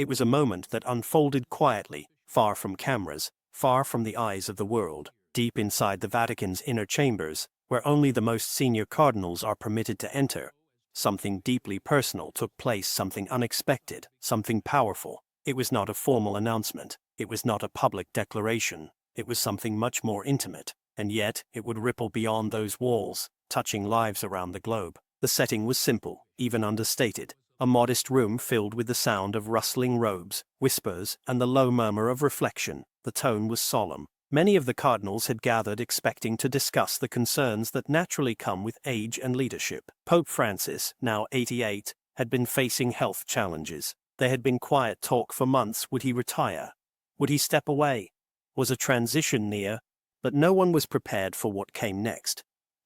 It was a moment that unfolded quietly, far from cameras, far from the eyes of the world, deep inside the Vatican's inner chambers, where only the most senior cardinals are permitted to enter. Something deeply personal took place, something unexpected, something powerful. It was not a formal announcement, it was not a public declaration, it was something much more intimate, and yet it would ripple beyond those walls, touching lives around the globe. The setting was simple, even understated. A modest room filled with the sound of rustling robes, whispers, and the low murmur of reflection. The tone was solemn. Many of the cardinals had gathered expecting to discuss the concerns that naturally come with age and leadership. Pope Francis, now 88, had been facing health challenges. There had been quiet talk for months. Would he retire? Would he step away? Was a transition near? But no one was prepared for what came next.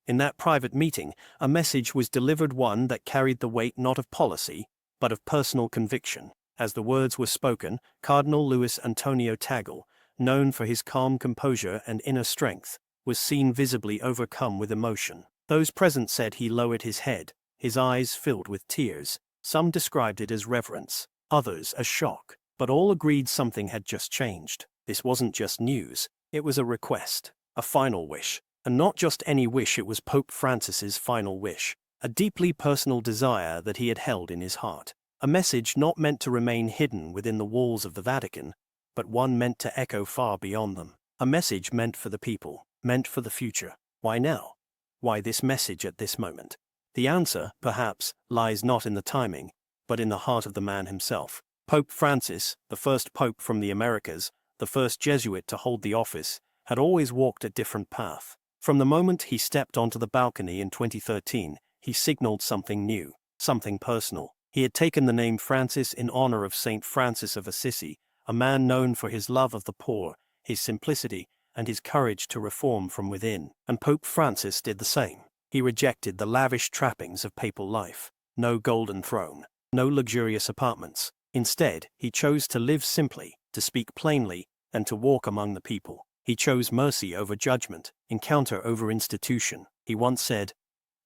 In that private meeting, a message was delivered, one that carried the weight not of policy, but of personal conviction. As the words were spoken, Cardinal Luis Antonio Tagle, known for his calm composure and inner strength, was seen visibly overcome with emotion. Those present said he lowered his head, his eyes filled with tears. Some described it as reverence, others as shock, but all agreed something had just changed. This wasn't just news, it was a request, a final wish. And not just any wish, it was Pope Francis's final wish, a deeply personal desire that he had held in his heart. A message not meant to remain hidden within the walls of the Vatican, but one meant to echo far beyond them. A message meant for the people, meant for the future. Why now? Why this message at this moment? The answer, perhaps, lies not in the timing, but in the heart of the man himself. Pope Francis, the first pope from the Americas, the first Jesuit to hold the office, had always walked a different path. From the moment he stepped onto the balcony in 2013, he signaled something new, something personal. He had taken the name Francis in honor of Saint Francis of Assisi, a man known for his love of the poor, his simplicity, and his courage to reform from within. And Pope Francis did the same. He rejected the lavish trappings of papal life. No golden throne, no luxurious apartments. Instead, he chose to live simply, to speak plainly, and to walk among the people. He chose mercy over judgment, encounter over institution. He once said,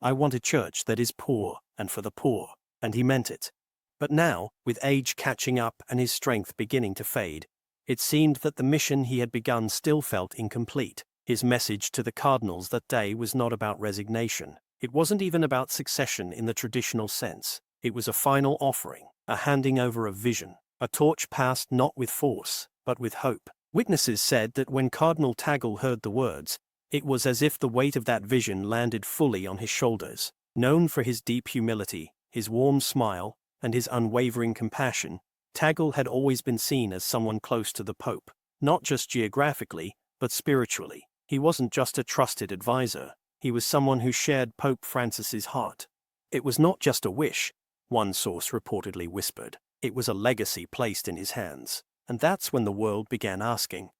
"I want a church that is poor and for the poor," and he meant it. But now, with age catching up and his strength beginning to fade, it seemed that the mission he had begun still felt incomplete. His message to the cardinals that day was not about resignation. It wasn't even about succession in the traditional sense. It was a final offering, a handing over of vision, a torch passed not with force, but with hope. Witnesses said that when Cardinal Tagle heard the words, it was as if the weight of that vision landed fully on his shoulders. Known for his deep humility, his warm smile, and his unwavering compassion, Tagle had always been seen as someone close to the Pope, not just geographically, but spiritually. He wasn't just a trusted advisor, he was someone who shared Pope Francis's heart. It was not just a wish, one source reportedly whispered. It was a legacy placed in his hands. And that's when the world began asking,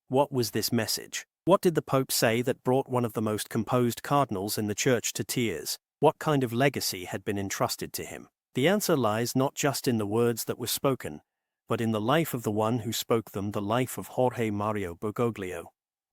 what was this message? What did the Pope say that brought one of the most composed cardinals in the Church to tears? What kind of legacy had been entrusted to him? The answer lies not just in the words that were spoken, but in the life of the one who spoke them, the life of Jorge Mario Bergoglio.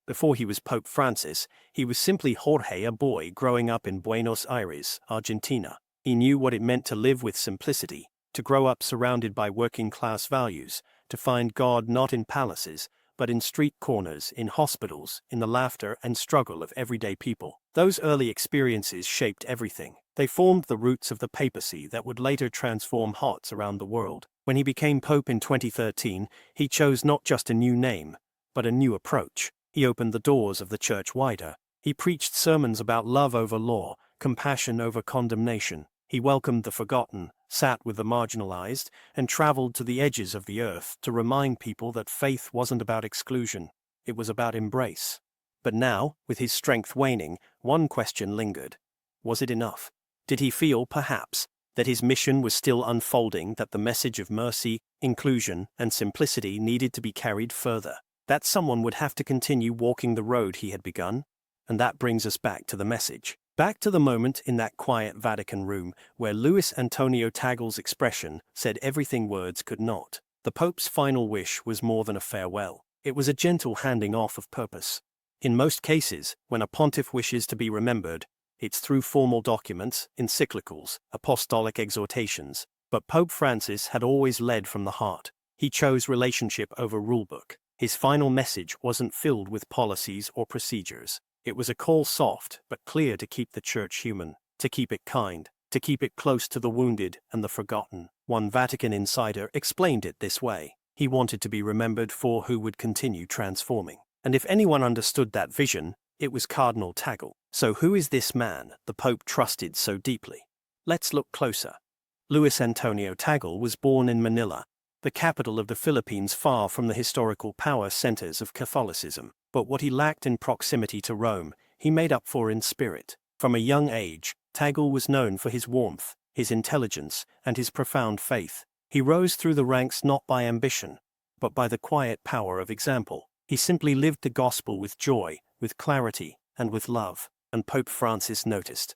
Before he was Pope Francis, he was simply Jorge, a boy growing up in Buenos Aires, Argentina. He knew what it meant to live with simplicity, to grow up surrounded by working-class values, to find God not in palaces, but in street corners, in hospitals, in the laughter and struggle of everyday people. Those early experiences shaped everything. They formed the roots of the papacy that would later transform hearts around the world. When he became Pope in 2013, he chose not just a new name, but a new approach. He opened the doors of the Church wider. He preached sermons about love over law, compassion over condemnation. He welcomed the forgotten, sat with the marginalized, and traveled to the edges of the earth to remind people that faith wasn't about exclusion, it was about embrace. But now, with his strength waning, one question lingered. Was it enough? Did he feel, perhaps, that his mission was still unfolding, that the message of mercy, inclusion, and simplicity needed to be carried further? That someone would have to continue walking the road he had begun? And that brings us back to the message. Back to the moment in that quiet Vatican room where Luis Antonio Tagle's expression said everything words could not. The Pope's final wish was more than a farewell. It was a gentle handing off of purpose. In most cases, when a pontiff wishes to be remembered, it's through formal documents, encyclicals, apostolic exhortations. But Pope Francis had always led from the heart. He chose relationship over rulebook. His final message wasn't filled with policies or procedures. It was a call soft but clear to keep the church human, to keep it kind, to keep it close to the wounded and the forgotten. One Vatican insider explained it this way. He wanted to be remembered for who would continue transforming. And if anyone understood that vision, it was Cardinal Tagle. So who is this man the Pope trusted so deeply? Let's look closer. Luis Antonio Tagle was born in Manila, the capital of the Philippines, far from the historical power centers of Catholicism. But what he lacked in proximity to Rome, he made up for in spirit. From a young age, Tagle was known for his warmth, his intelligence, and his profound faith. He rose through the ranks not by ambition, but by the quiet power of example. He simply lived the gospel with joy, with clarity, and with love. And Pope Francis noticed.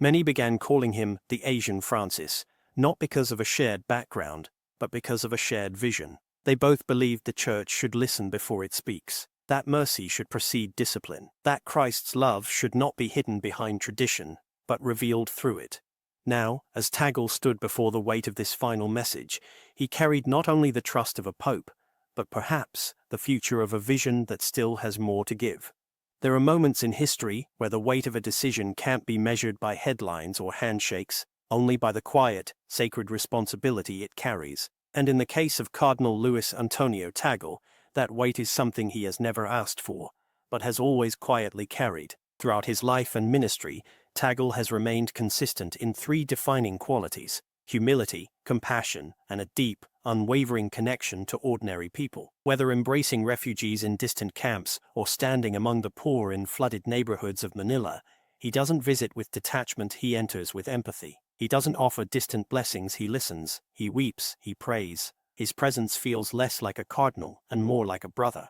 Many began calling him the Asian Francis, not because of a shared background, but because of a shared vision. They both believed the church should listen before it speaks, that mercy should precede discipline, that Christ's love should not be hidden behind tradition, but revealed through it. Now, as Tagle stood before the weight of this final message, he carried not only the trust of a pope, but perhaps the future of a vision that still has more to give. There are moments in history where the weight of a decision can't be measured by headlines or handshakes, only by the quiet, sacred responsibility it carries. And in the case of Cardinal Luis Antonio Tagle, that weight is something he has never asked for, but has always quietly carried. Throughout his life and ministry, Tagle has remained consistent in three defining qualities: humility, compassion, and a deep, unwavering connection to ordinary people. Whether embracing refugees in distant camps or standing among the poor in flooded neighborhoods of Manila, he doesn't visit with detachment, he enters with empathy. He doesn't offer distant blessings, he listens, he weeps, he prays. His presence feels less like a cardinal and more like a brother.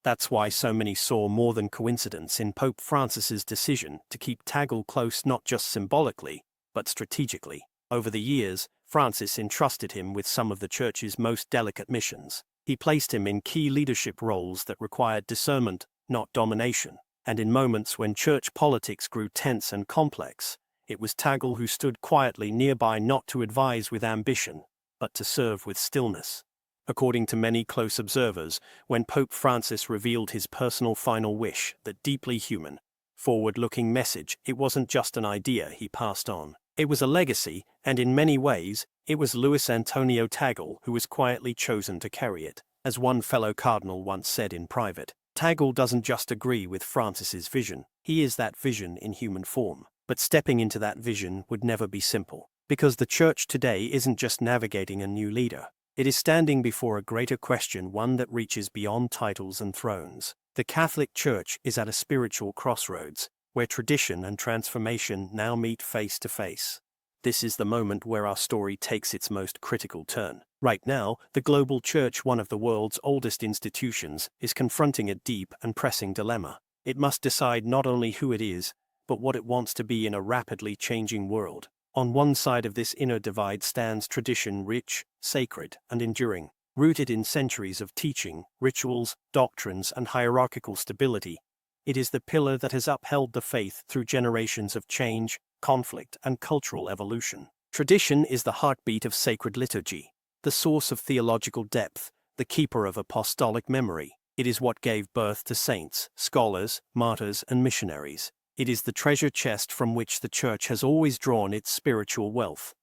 That's why so many saw more than coincidence in Pope Francis's decision to keep Tagle close, not just symbolically, but strategically. Over the years, Francis entrusted him with some of the church's most delicate missions. He placed him in key leadership roles that required discernment, not domination. And in moments when church politics grew tense and complex, it was Tagle who stood quietly nearby, not to advise with ambition, but to serve with stillness. According to many close observers, when Pope Francis revealed his personal final wish, that deeply human, forward-looking message, it wasn't just an idea he passed on. It was a legacy, and in many ways, it was Luis Antonio Tagle who was quietly chosen to carry it. As one fellow cardinal once said in private, Tagle doesn't just agree with Francis's vision, he is that vision in human form. But stepping into that vision would never be simple, because the church today isn't just navigating a new leader. It is standing before a greater question, one that reaches beyond titles and thrones. The Catholic Church is at a spiritual crossroads, where tradition and transformation now meet face to face. This is the moment where our story takes its most critical turn. Right now, the global church, one of the world's oldest institutions, is confronting a deep and pressing dilemma. It must decide not only who it is, but what it wants to be in a rapidly changing world. On one side of this inner divide stands tradition, rich, sacred, and enduring, rooted in centuries of teaching, rituals, doctrines, and hierarchical stability. It is the pillar that has upheld the faith through generations of change, conflict, and cultural evolution. Tradition is the heartbeat of sacred liturgy, the source of theological depth, the keeper of apostolic memory. It is what gave birth to saints, scholars, martyrs, and missionaries. It is the treasure chest from which the church has always drawn its spiritual wealth.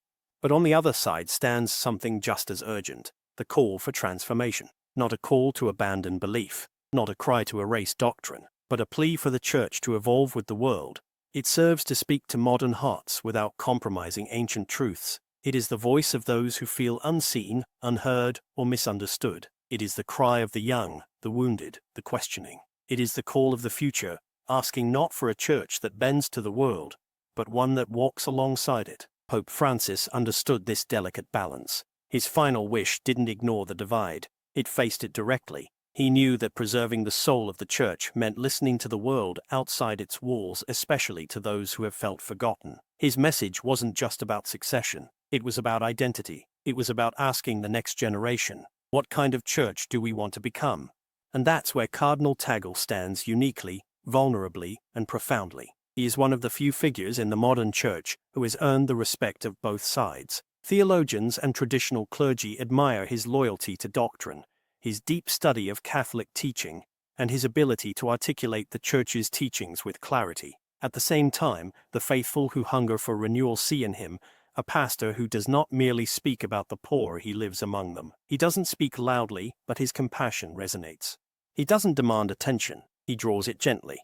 But on the other side stands something just as urgent, the call for transformation. Not a call to abandon belief, not a cry to erase doctrine, but a plea for the church to evolve with the world. It serves to speak to modern hearts without compromising ancient truths. It is the voice of those who feel unseen, unheard, or misunderstood. It is the cry of the young, the wounded, the questioning. It is the call of the future, asking not for a church that bends to the world, but one that walks alongside it. Pope Francis understood this delicate balance. His final wish didn't ignore the divide, it faced it directly. He knew that preserving the soul of the church meant listening to the world outside its walls, especially to those who have felt forgotten. His message wasn't just about succession, it was about identity. It was about asking the next generation, what kind of church do we want to become? And that's where Cardinal Tagle stands uniquely, vulnerably, and profoundly. He is one of the few figures in the modern church who has earned the respect of both sides. Theologians and traditional clergy admire his loyalty to doctrine, his deep study of Catholic teaching, and his ability to articulate the Church's teachings with clarity. At the same time, the faithful who hunger for renewal see in him a pastor who does not merely speak about the poor, he lives among them. He doesn't speak loudly, but his compassion resonates. He doesn't demand attention, he draws it gently.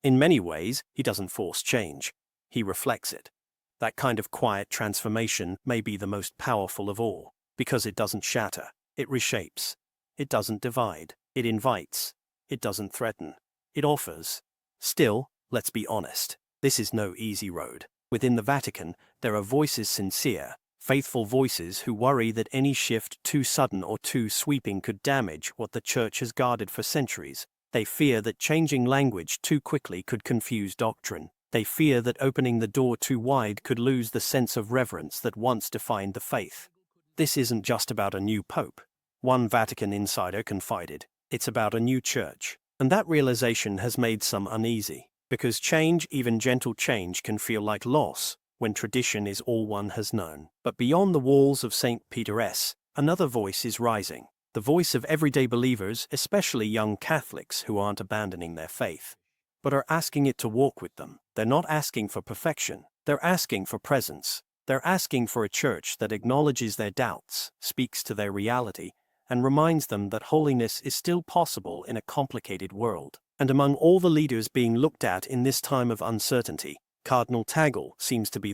In many ways, he doesn't force change, he reflects it. That kind of quiet transformation may be the most powerful of all, because it doesn't shatter, it reshapes. It doesn't divide, it invites. It doesn't threaten, it offers. Still, let's be honest, this is no easy road. Within the Vatican, there are voices sincere, faithful voices who worry that any shift too sudden or too sweeping could damage what the Church has guarded for centuries. They fear that changing language too quickly could confuse doctrine. They fear that opening the door too wide could lose the sense of reverence that once defined the faith. This isn't just about a new pope. One Vatican insider confided, it's about a new church. And that realization has made some uneasy, because change, even gentle change, can feel like loss when tradition is all one has known. But beyond the walls of St. Peter's, another voice is rising. The voice of everyday believers, especially young Catholics who aren't abandoning their faith, but are asking it to walk with them. They're not asking for perfection, they're asking for presence. They're asking for a church that acknowledges their doubts, speaks to their reality, and reminds them that holiness is still possible in a complicated world. And among all the leaders being looked at in this time of uncertainty, Cardinal Tagle seems to be